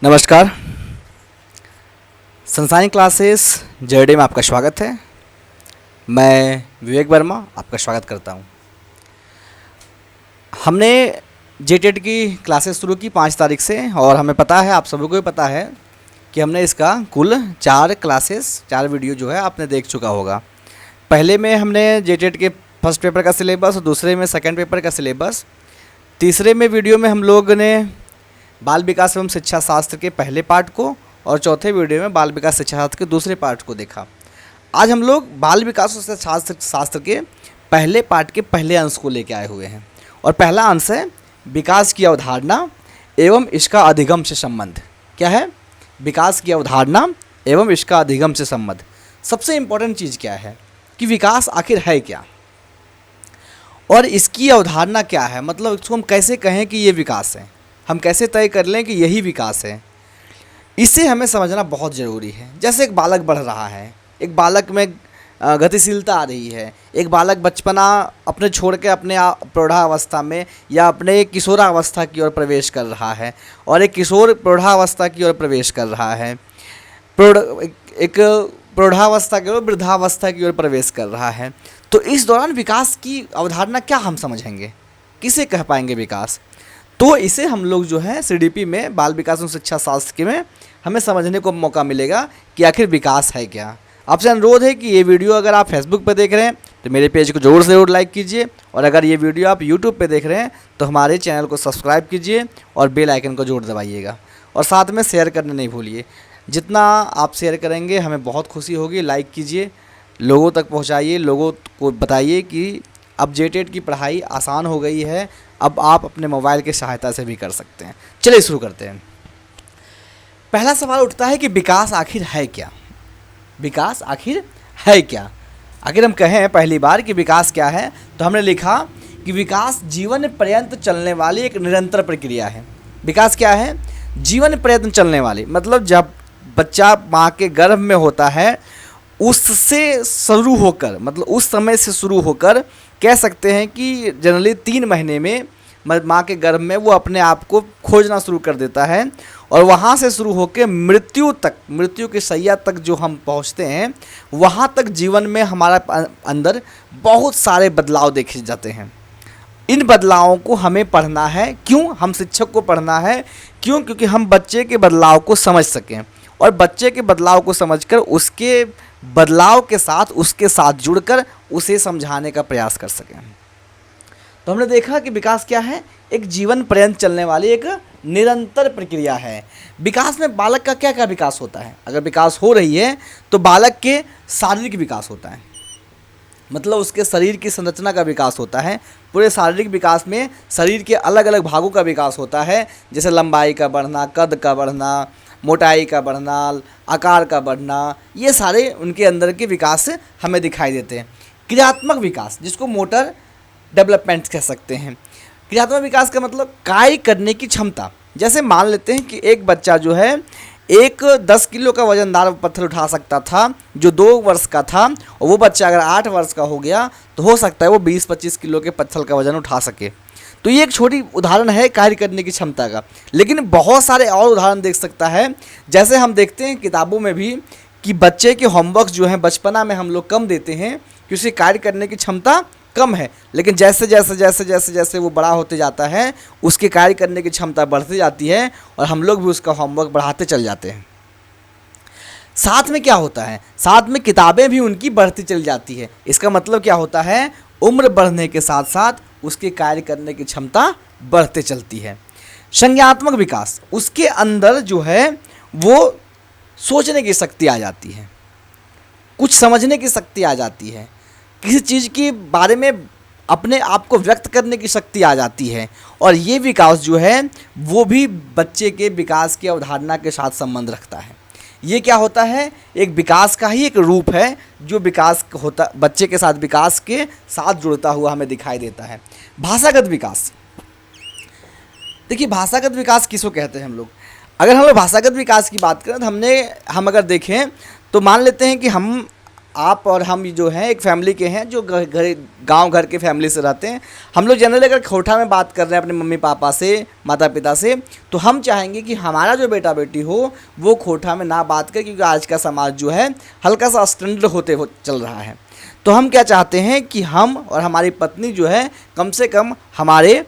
नमस्कार। संसारी क्लासेस जर्डे में आपका स्वागत है। मैं विवेक वर्मा आपका स्वागत करता हूं। हमने जेटेट की क्लासेस शुरू की 5 तारीख से और हमें पता है, आप सभी को भी पता है कि हमने इसका कुल 4 वीडियो जो है आपने देख चुका होगा। पहले में हमने जेटेट के फर्स्ट पेपर का सिलेबस और दूसरे में सेकंड पेपर का सिलेबस, तीसरे में वीडियो में हम लोग ने बाल विकास एवं शिक्षा शास्त्र के पहले पार्ट को और चौथे वीडियो में बाल विकास शिक्षा शास्त्र के दूसरे पार्ट को देखा। आज हम लोग बाल विकास और शिक्षा शास्त्र के पहले पार्ट के पहले अंश को लेकर आए हुए हैं और पहला अंश है विकास की अवधारणा एवं इसका अधिगम से संबंध। क्या है? विकास की अवधारणा एवं इसका अधिगम से संबंध। सबसे इम्पोर्टेंट चीज़ क्या है कि विकास आखिर है क्या और इसकी अवधारणा क्या है, मतलब इसको हम कैसे कहें कि ये विकास है, हम कैसे तय कर लें कि यही विकास है। इसे हमें समझना बहुत ज़रूरी है। जैसे एक बालक बढ़ रहा है, एक बालक में गतिशीलता आ रही है, एक बालक बचपना अपने छोड़ के अपने प्रौढ़ावस्था में या अपने किशोरावस्था की ओर प्रवेश कर रहा है और एक किशोर प्रौढ़ावस्था की ओर प्रवेश कर रहा है, एक प्रौढ़ावस्था की ओर वृद्धावस्था की ओर प्रवेश कर रहा है। तो इस दौरान विकास की अवधारणा क्या हम समझेंगे, किसे कह पाएंगे विकास? तो इसे हम लोग जो है सीडीपी में बाल विकास एवं शिक्षा शास्त्र के में हमें समझने को मौका मिलेगा कि आखिर विकास है क्या। आपसे अनुरोध है कि ये वीडियो अगर आप फेसबुक पर देख रहे हैं तो मेरे पेज को ज़रूर से ज़रूर लाइक कीजिए और अगर ये वीडियो आप यूट्यूब पे देख रहे हैं तो हमारे चैनल को सब्सक्राइब कीजिए और बेल आइकन को ज़रूर दबाइएगा और साथ में शेयर करना नहीं भूलिए। जितना आप शेयर करेंगे हमें बहुत खुशी होगी। लाइक कीजिए, लोगों तक पहुँचाइए, लोगों को बताइए कि अब जेटेट की पढ़ाई आसान हो गई है, अब आप अपने मोबाइल की सहायता से भी कर सकते हैं। चलिए शुरू करते हैं। पहला सवाल उठता है कि विकास आखिर है क्या? विकास आखिर है क्या? अगर हम कहें पहली बार कि विकास क्या है तो हमने लिखा कि विकास जीवन पर्यंत चलने वाली एक निरंतर प्रक्रिया है। विकास क्या है? जीवन पर्यंत चलने वाली, मतलब जब बच्चा माँ के गर्भ में होता है उससे शुरू होकर, मतलब उस समय से शुरू होकर कह सकते हैं कि जनरली 3 महीने में माँ के गर्भ में वो अपने आप को खोजना शुरू कर देता है और वहाँ से शुरू होकर मृत्यु तक, मृत्यु की शैया तक जो हम पहुँचते हैं वहाँ तक जीवन में हमारा अंदर बहुत सारे बदलाव देखे जाते हैं। इन बदलावों को हमें पढ़ना है। क्यों? हम शिक्षक को पढ़ना है। क्यों? क्योंकि हम बच्चे के बदलाव को समझ सकें और बच्चे के बदलाव को समझकर उसके बदलाव के साथ, उसके साथ जुड़कर उसे समझाने का प्रयास कर सकें। तो हमने देखा कि विकास क्या है? एक जीवन पर्यंत चलने वाली एक निरंतर प्रक्रिया है। विकास में बालक का क्या क्या विकास होता है? अगर विकास हो रही है तो बालक के शारीरिक विकास होता है, मतलब उसके शरीर की संरचना का विकास होता है। पूरे शारीरिक विकास में शरीर के अलग अलग भागों का विकास होता है, जैसे लंबाई का बढ़ना, कद का बढ़ना, मोटाई का बढ़ना, आकार का बढ़ना, ये सारे उनके अंदर के विकास हमें दिखाई देते हैं। क्रियात्मक विकास, जिसको मोटर डेवलपमेंट कह सकते हैं। क्रियात्मक विकास का मतलब कार्य करने की क्षमता। जैसे मान लेते हैं कि एक बच्चा जो है एक 10 किलो का वजनदार पत्थर उठा सकता था जो 2 वर्ष का था, और वो बच्चा अगर 8 वर्ष का हो गया तो हो सकता है वो 20-25 किलो के पत्थर का वजन उठा सके। तो ये एक छोटी उदाहरण है कार्य करने की क्षमता का, लेकिन बहुत सारे और उदाहरण देख सकता है। जैसे हम देखते हैं किताबों में भी कि बच्चे के होमवर्क जो हैं बचपना में हम लोग कम देते हैं कि उसकी कार्य करने की क्षमता कम है, लेकिन जैसे जैसे जैसे जैसे जैसे वो बड़ा होते जाता है उसके कार्य करने की क्षमता बढ़ती जाती है और हम लोग भी उसका होमवर्क बढ़ाते चल जाते हैं। साथ में क्या होता है? साथ में किताबें भी उनकी बढ़ती चली जाती है। इसका मतलब क्या होता है? उम्र बढ़ने के साथ साथ उसके कार्य करने की क्षमता बढ़ते चलती है। संज्ञानात्मक विकास, उसके अंदर जो है वो सोचने की शक्ति आ जाती है, कुछ समझने की शक्ति आ जाती है, किसी चीज़ के बारे में अपने आप को व्यक्त करने की शक्ति आ जाती है। और ये विकास जो है वो भी बच्चे के विकास की अवधारणा के साथ संबंध रखता है। ये क्या होता है? एक विकास का ही एक रूप है जो विकास होता, बच्चे के साथ विकास के साथ जुड़ता हुआ हमें दिखाई देता है। भाषागत विकास, देखिए भाषागत विकास किसको कहते हैं हम लोग? अगर हम लोग भाषागत विकास की बात करें तो हम अगर देखें तो मान लेते हैं कि आप और हम जो हैं एक फैमिली के हैं जो गांव घर के फैमिली से रहते हैं। हम लोग जनरली अगर खोटा में बात कर रहे हैं अपने मम्मी पापा से, माता पिता से, तो हम चाहेंगे कि हमारा जो बेटा बेटी हो वो खोटा में ना बात करे, क्योंकि आज का समाज जो है हल्का सा स्टैंडर्ड होते हो चल रहा है। तो हम क्या चाहते हैं कि हम और हमारी पत्नी जो है कम से कम हमारे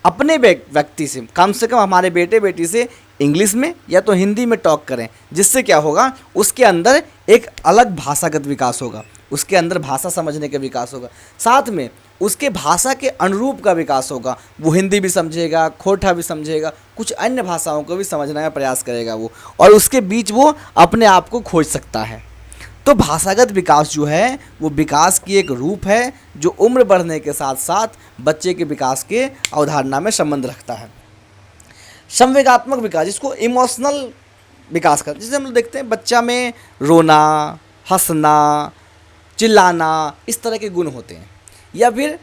अपने व्यक्ति से, कम से कम हमारे बेटे बेटी से इंग्लिश में या तो हिंदी में टॉक करें, जिससे क्या होगा, उसके अंदर एक अलग भाषागत विकास होगा, उसके अंदर भाषा समझने का विकास होगा, साथ में उसके भाषा के अनुरूप का विकास होगा। वो हिंदी भी समझेगा, खोटा भी समझेगा, कुछ अन्य भाषाओं को भी समझने का प्रयास करेगा वो, और उसके बीच वो अपने आप को खोज सकता है। तो भाषागत विकास जो है वो विकास की एक रूप है जो उम्र बढ़ने के साथ साथ बच्चे के विकास के अवधारणा में संबंध रखता है। संवेगात्मक विकास, जिसको इमोशनल विकास का, जिसे हम लोग देखते हैं बच्चा में रोना, हंसना, चिल्लाना, इस तरह के गुण होते हैं, या फिर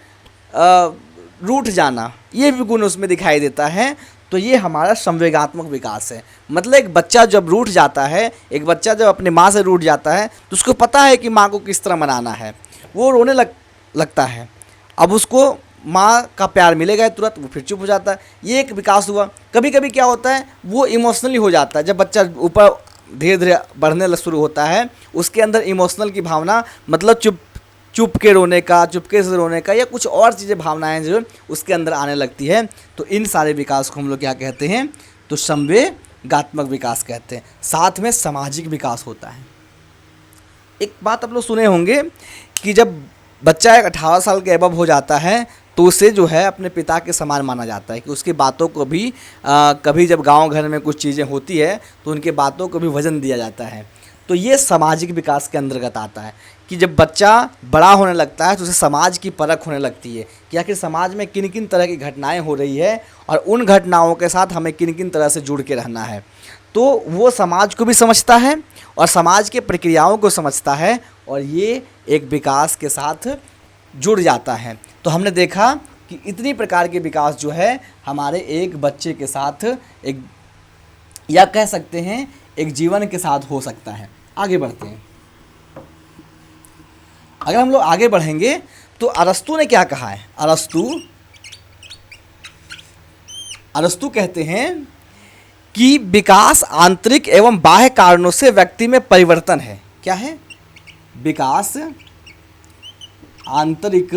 रूठ जाना, ये भी गुण उसमें दिखाई देता है। तो ये हमारा संवेगात्मक विकास है। मतलब एक बच्चा जब रूठ जाता है, एक बच्चा जब अपने माँ से रूठ जाता है तो उसको पता है कि माँ को किस तरह मनाना है, वो रोने लगता है। अब उसको माँ का प्यार मिलेगा तुरंत, वो फिर चुप हो जाता है। ये एक विकास हुआ। कभी कभी क्या होता है, वो इमोशनली हो जाता है। जब बच्चा ऊपर धीरे धीरे बढ़ने शुरू होता है, उसके अंदर इमोशनल की भावना, मतलब चुप के रोने का, चुपके से रोने का, या कुछ और चीज़ें, भावनाएं जो उसके अंदर आने लगती है। तो इन सारे विकास को हम लोग क्या कहते हैं, तो संवेगात्मक विकास कहते हैं। साथ में सामाजिक विकास होता है। एक बात आप लोग सुने होंगे कि जब बच्चा 18 साल के एबव हो जाता है तो उसे जो है अपने पिता के समान माना जाता है, कि उसकी बातों को भी कभी जब गांव घर में कुछ चीज़ें होती है तो उनके बातों को भी वजन दिया जाता है। तो ये सामाजिक विकास के अंतर्गत आता है कि जब बच्चा बड़ा होने लगता है तो उसे समाज की परख होने लगती है कि आखिर समाज में किन किन तरह की घटनाएं हो रही है और उन घटनाओं के साथ हमें किन किन तरह से जुड़ के रहना है। तो वो समाज को भी समझता है और समाज के प्रक्रियाओं को समझता है, और ये एक विकास के साथ जुड़ जाता है। तो हमने देखा कि इतनी प्रकार के विकास जो है हमारे एक बच्चे के साथ, एक, या कह सकते हैं एक जीवन के साथ हो सकता है। आगे बढ़ते हैं। अगर हम लोग आगे बढ़ेंगे तो अरस्तु ने क्या कहा है। अरस्तु कहते हैं कि विकास आंतरिक एवं बाह्य कारणों से व्यक्ति में परिवर्तन है। क्या है? विकास आंतरिक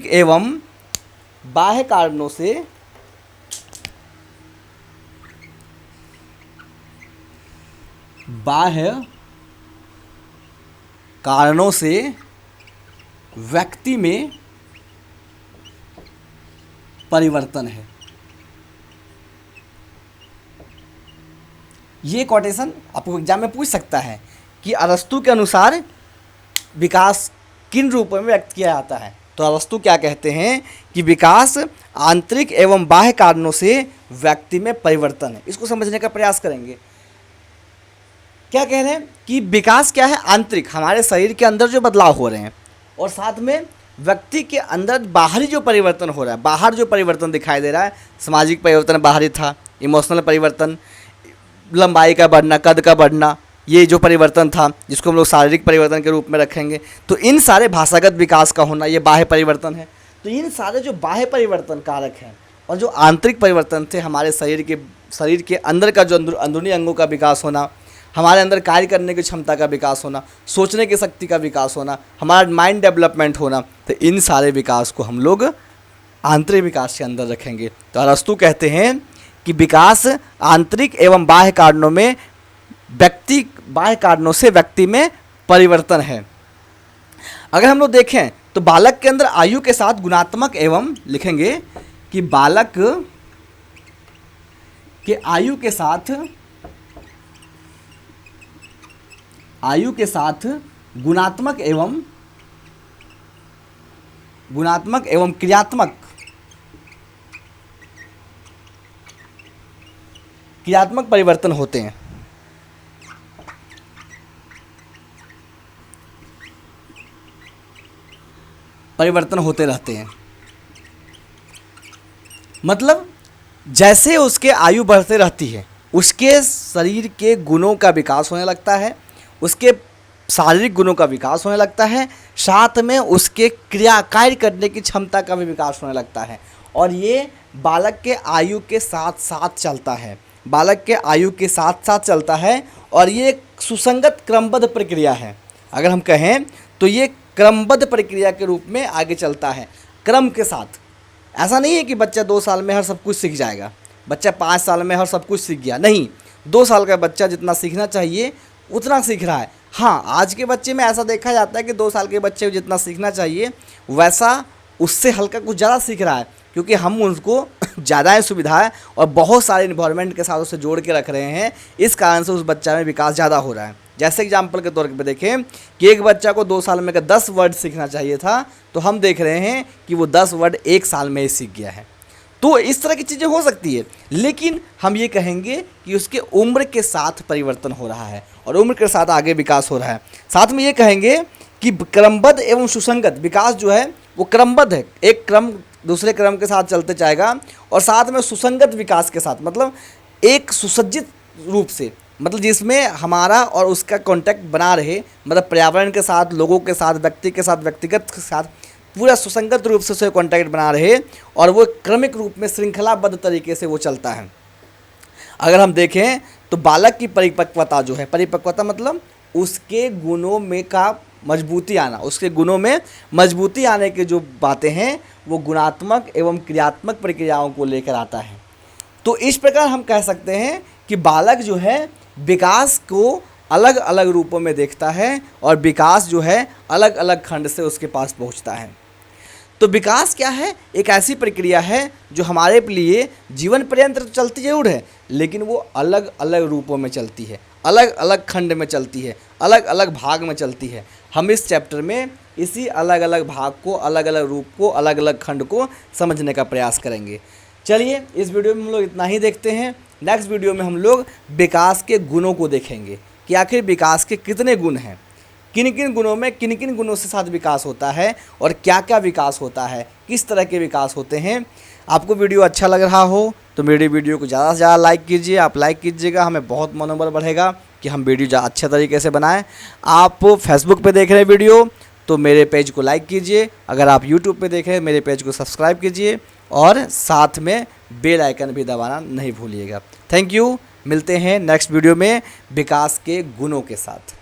एवं बाह्य कारणों से व्यक्ति में परिवर्तन है। ये कोटेशन आपको एग्जाम में पूछ सकता है कि अरस्तु के अनुसार विकास किन रूपों में व्यक्त किया जाता है। तो अरस्तु क्या कहते हैं कि विकास आंतरिक एवं बाह्य कारणों से व्यक्ति में परिवर्तन है। इसको समझने का प्रयास करेंगे। क्या कह रहे हैं कि विकास क्या है? आंतरिक, हमारे शरीर के अंदर जो बदलाव हो रहे हैं, और साथ में व्यक्ति के अंदर बाहरी जो परिवर्तन हो रहा है, बाहर जो परिवर्तन दिखाई दे रहा है, सामाजिक परिवर्तन बाहरी था, इमोशनल परिवर्तन, लंबाई का बढ़ना, कद का बढ़ना, ये जो परिवर्तन था जिसको हम लोग शारीरिक परिवर्तन के रूप में रखेंगे। तो इन सारे भाषागत विकास का होना, ये बाह्य परिवर्तन है। तो इन सारे जो बाह्य परिवर्तन कारक हैं और जो आंतरिक परिवर्तन थे, हमारे शरीर के अंदर का जो अंदरूनी अंगों का विकास होना, हमारे अंदर कार्य करने की क्षमता का विकास होना, सोचने की शक्ति का विकास होना, हमारा माइंड डेवलपमेंट होना, तो इन सारे विकास को हम लोग आंतरिक विकास के अंदर रखेंगे। तो अरस्तु कहते हैं कि विकास आंतरिक एवं बाह्य कारणों से व्यक्ति में परिवर्तन है। अगर हम लोग देखें तो बालक के अंदर आयु के साथ गुणात्मक एवं, लिखेंगे कि बालक के आयु के साथ गुणात्मक एवं क्रियात्मक परिवर्तन होते हैं। परिवर्तन होते रहते हैं। मतलब जैसे उसके आयु बढ़ते रहती है उसके शरीर के गुणों का विकास होने लगता है, उसके शारीरिक गुणों का विकास होने लगता है, साथ में उसके कार्य करने की क्षमता का भी विकास होने लगता है। और ये बालक के आयु के साथ साथ चलता है, बालक के आयु के साथ साथ चलता है। और ये एक सुसंगत क्रमबद्ध प्रक्रिया है। अगर हम कहें तो ये क्रमबद्ध प्रक्रिया के रूप में आगे चलता है, क्रम के साथ। ऐसा नहीं है कि बच्चा 2 साल में हर सब कुछ सीख जाएगा, बच्चा 5 साल में हर सब कुछ सीख गया, नहीं। 2 साल का बच्चा जितना सीखना चाहिए उतना सीख रहा है। हाँ, आज के बच्चे में ऐसा देखा जाता है कि 2 साल के बच्चे को जितना सीखना चाहिए वैसा उससे हल्का कुछ ज़्यादा सीख रहा है, क्योंकि हम उसको ज़्यादा सुविधाएं और बहुत सारे इन्वायरमेंट के साथ उसे जोड़ के रख रहे हैं। इस कारण से उस बच्चा में विकास ज़्यादा हो रहा है। जैसे एग्जाम्पल के तौर पे देखें कि एक बच्चा को 2 साल में 10 वर्ड सीखना चाहिए था, तो हम देख रहे हैं कि वो 10 वर्ड 1 साल में ही सीख गया है। तो इस तरह की चीज़ें हो सकती है, लेकिन हम ये कहेंगे कि उसके उम्र के साथ परिवर्तन हो रहा है और उम्र के साथ आगे विकास हो रहा है। साथ में ये कहेंगे कि क्रमबद्ध एवं सुसंगत विकास जो है वो क्रमबद्ध है, एक क्रम दूसरे क्रम के साथ चलते जाएगा, और साथ में सुसंगत विकास के साथ, मतलब एक सुसज्जित रूप से, मतलब जिसमें हमारा और उसका कांटेक्ट बना रहे, मतलब पर्यावरण के साथ, लोगों के साथ, व्यक्ति के साथ, व्यक्तिगत के साथ पूरा सुसंगत रूप से कांटेक्ट बना रहे, और वो क्रमिक रूप में श्रृंखलाबद्ध तरीके से वो चलता है। अगर हम देखें तो बालक की परिपक्वता जो है, परिपक्वता मतलब उसके गुणों में का मजबूती आना, उसके गुणों में मजबूती आने की जो बातें हैं वो गुणात्मक एवं क्रियात्मक प्रक्रियाओं को लेकर आता है। तो इस प्रकार हम कह सकते हैं कि बालक जो है विकास को अलग अलग रूपों में देखता है, और विकास जो है अलग अलग खंड से उसके पास पहुंचता है। तो विकास क्या है? एक ऐसी प्रक्रिया है जो हमारे लिए जीवन पर्यंत चलती जरूर है, लेकिन वो अलग अलग रूपों में चलती है, अलग अलग खंड में चलती है, अलग अलग भाग में चलती है। हम इस चैप्टर में इसी अलग अलग भाग को, अलग अलग रूप को, अलग अलग खंड को समझने का प्रयास करेंगे। चलिए, इस वीडियो में हम लोग इतना ही देखते हैं। नेक्स्ट वीडियो में हम लोग विकास के गुणों को देखेंगे कि आखिर विकास के कितने गुण हैं, किन किन गुणों में किन किन गुणों से साथ विकास होता है, और क्या क्या विकास होता है, किस तरह के विकास होते हैं। आपको वीडियो अच्छा लग रहा हो तो मेरी वीडियो को ज़्यादा से ज़्यादा लाइक कीजिए। आप लाइक कीजिएगा, हमें बहुत मनोबल बढ़ेगा कि हम वीडियो अच्छे तरीके से बनाएं। आप फेसबुक पे देख रहे हैं वीडियो तो मेरे पेज को लाइक कीजिए, अगर आप यूट्यूब पे देख रहे हैं मेरे पेज को सब्सक्राइब कीजिए, और साथ में बेल आइकन भी दबाना नहीं भूलिएगा। Thank you. मिलते हैं नेक्स्ट वीडियो में विकास के गुणों के साथ।